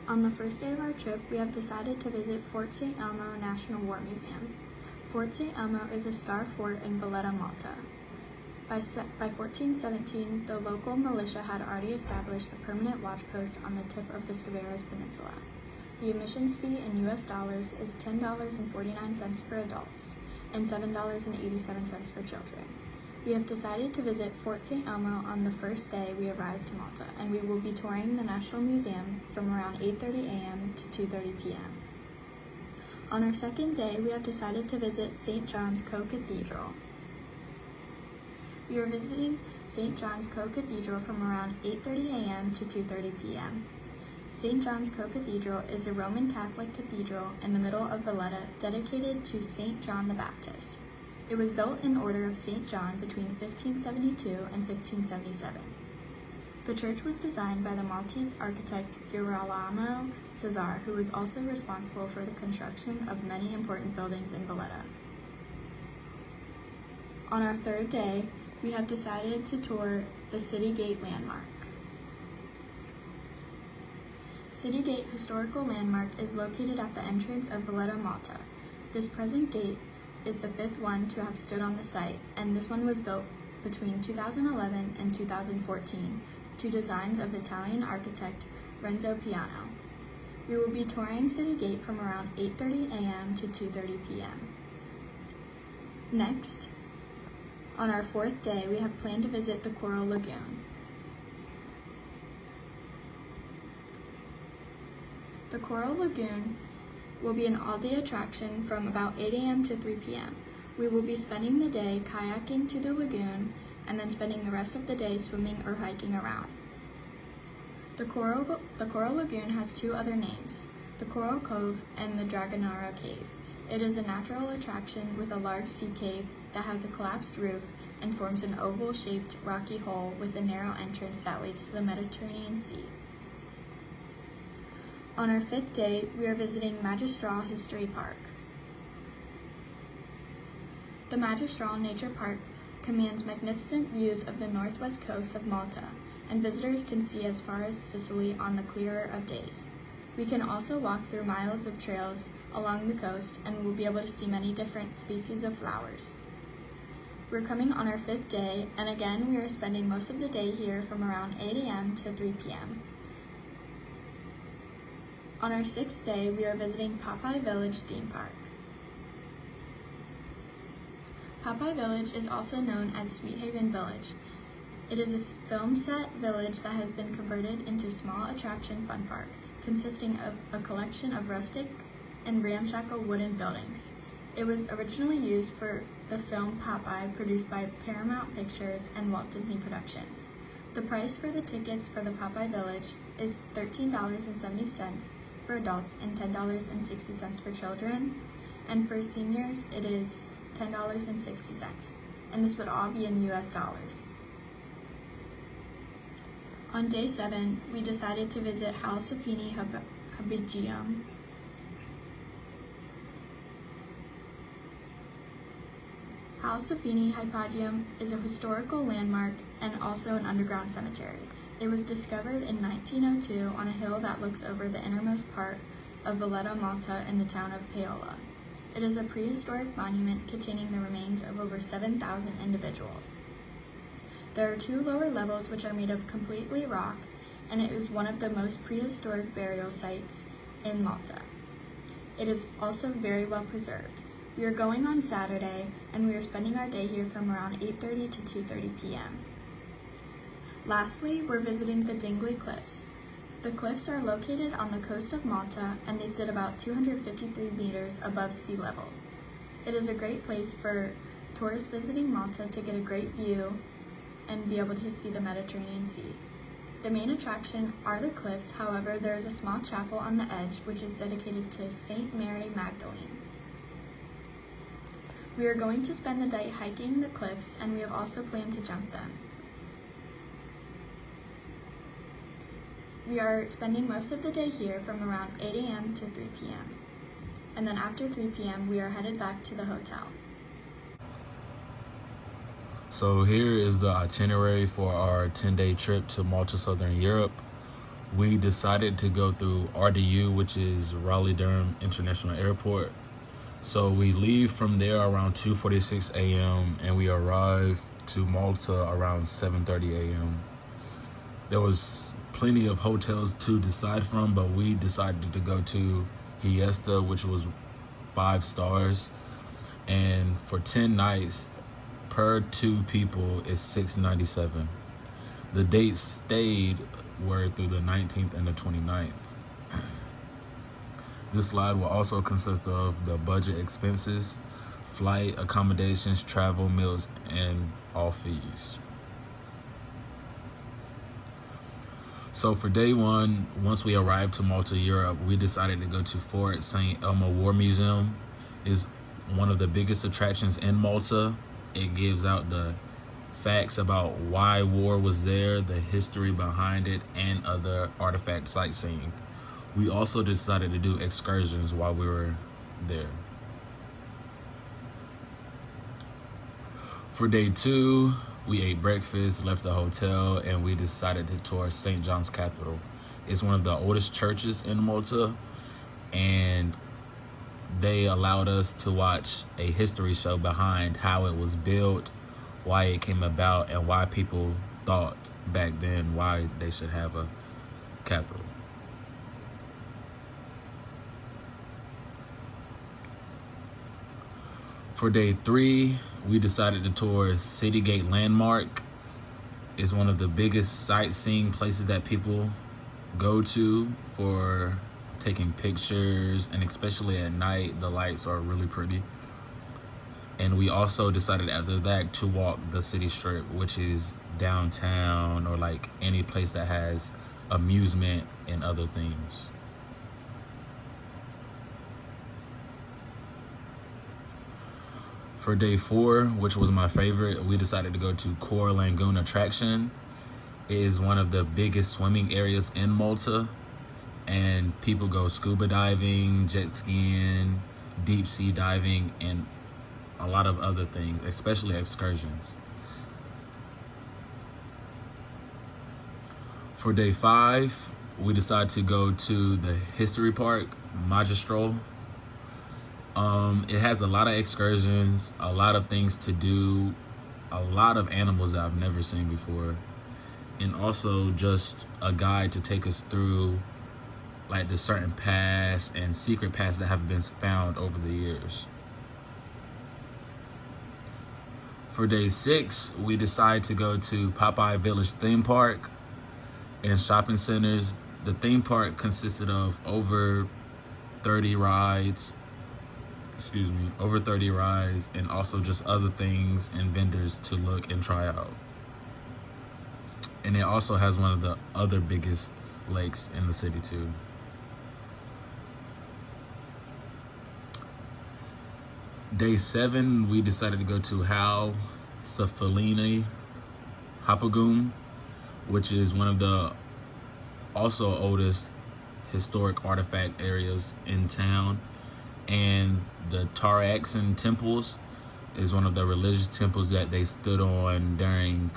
On the first day of our trip, we have decided to visit Fort St. Elmo National War Museum. Fort St. Elmo is a star fort in Valletta, Malta. By 1417, the local militia had already established a permanent watch post on the tip of the Scaveras Peninsula. The admissions fee in US dollars is $10.49 for adults and $7.87 for children. We have decided to visit Fort St. Elmo on the first day we arrived to Malta, and we will be touring the National Museum from around 8:30 a.m. to 2:30 p.m. On our second day, we have decided to visit St. John's Co-Cathedral. We are visiting St. John's Co-Cathedral from around 8:30 a.m. to 2:30 p.m. St. John's Co-Cathedral is a Roman Catholic cathedral in the middle of Valletta dedicated to St. John the Baptist. It was built in order of St. John between 1572 and 1577. The church was designed by the Maltese architect Girolamo Cesar, who was also responsible for the construction of many important buildings in Valletta. On our third day, we have decided to tour the City Gate landmark. City Gate Historical Landmark is located at the entrance of Valletta, Malta. This present gate is the fifth one to have stood on the site, and this one was built between 2011 and 2014 to designs of Italian architect Renzo Piano. We will be touring City Gate from around 8:30 a.m. to 2:30 p.m. Next, on our fourth day, we have planned to visit the Coral Lagoon. The Coral Lagoon will be an all-day attraction from about 8 a.m. to 3 p.m. We will be spending the day kayaking to the lagoon and then spending the rest of the day swimming or hiking around. The Coral Lagoon has two other names, the Coral Cove and the Dragonara Cave. It is a natural attraction with a large sea cave that has a collapsed roof and forms an oval-shaped rocky hole with a narrow entrance that leads to the Mediterranean Sea. On our fifth day, we are visiting Magistral History Park. The Magistral Nature Park commands magnificent views of the northwest coast of Malta, and visitors can see as far as Sicily on the clearer of days. We can also walk through miles of trails along the coast and will be able to see many different species of flowers. We're coming on our fifth day, and again we are spending most of the day here from around 8 a.m. to 3 p.m. On our sixth day, we are visiting Popeye Village Theme Park. Popeye Village is also known as Sweet Haven Village. It is a film set village that has been converted into a small attraction fun park, consisting of a collection of rustic and ramshackle wooden buildings. It was originally used for the film Popeye, produced by Paramount Pictures and Walt Disney Productions. The price for the tickets for the Popeye Village is $13.70 for adults and $10.60 for children, and for seniors it is $10.60, and this would all be in US dollars. On day 7, we decided to visit Halsafini Habigium. Halsafini Hypogeum is a historical landmark and also an underground cemetery. It was discovered in 1902 on a hill that looks over the innermost part of Valletta, Malta, in the town of Paola. It is a prehistoric monument containing the remains of over 7,000 individuals. There are 2 lower levels which are made of completely rock, and it is one of the most prehistoric burial sites in Malta. It is also very well preserved. We are going on Saturday, and we are spending our day here from around 8:30 to 2:30 p.m. Lastly, we're visiting the Dingley Cliffs. The cliffs are located on the coast of Malta, and they sit about 253 meters above sea level. It is a great place for tourists visiting Malta to get a great view and be able to see the Mediterranean Sea. The main attraction are the cliffs, however, there is a small chapel on the edge which is dedicated to Saint Mary Magdalene. We are going to spend the day hiking the cliffs, and we have also planned to jump them. We are spending most of the day here from around 8 a.m. to 3 p.m. And then after 3 p.m. we are headed back to the hotel. So here is the itinerary for our 10-day trip to Malta, Southern Europe. we decided to go through RDU, which is Raleigh-Durham International Airport. So we leave from there around 2:46 a.m. and we arrive to Malta around 7:30 a.m. There was plenty of hotels to decide from, but we decided to go to Hiesta, which was 5 stars. And for 10 nights, per 2 people, is $697. The dates stayed were through the 19th and the 29th. This slide will also consist of the budget expenses, flight, accommodations, travel, meals, and all fees. So for day 1, once we arrived to Malta, Europe, we decided to go to Fort St. Elmo War Museum. It's one of the biggest attractions in Malta. It gives out the facts about why war was there, the history behind it, and other artifact sightseeing. We also decided to do excursions while we were there. For day 2, we ate breakfast, left the hotel, and we decided to tour St. John's Cathedral. It's one of the oldest churches in Malta, and they allowed us to watch a history show behind how it was built, why it came about, and why people thought back then why they should have a cathedral. For day 3, we decided to tour City Gate Landmark. It's one of the biggest sightseeing places that people go to for taking pictures, and especially at night, the lights are really pretty. And we also decided after that to walk the city strip, which is downtown or like any place that has amusement and other things. For day 4, which was my favorite, we decided to go to Core Lagoon Attraction. It is one of the biggest swimming areas in Malta, and people go scuba diving, jet skiing, deep sea diving, and a lot of other things, especially excursions. For day 5, we decided to go to the history park, Magistral. It has a lot of excursions, a lot of things to do, a lot of animals that I've never seen before, and also just a guide to take us through like the certain paths and secret paths that have been found over the years. For day 6, we decided to go to Popeye Village theme park and shopping centers. The theme park consisted of over 30 rides, and also just other things and vendors to look and try out. And it also has one of the other biggest lakes in the city too. Day 7, we decided to go to Hal Safalini Hapagum, which is one of the also oldest historic artifact areas in town. And the Taraxan temples is one of the religious temples that they stood on during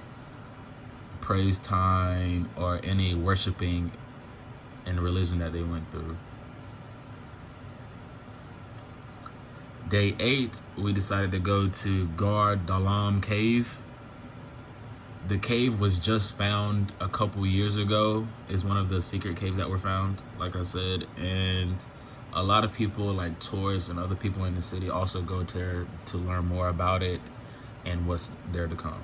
praise time or any worshiping and religion that they went through. Day 8, we decided to go to Gar Dalam Cave. The cave was just found a couple years ago. It's one of the secret caves that were found, like I said, and a lot of people, like tourists and other people in the city, also go there to learn more about it and what's there to come.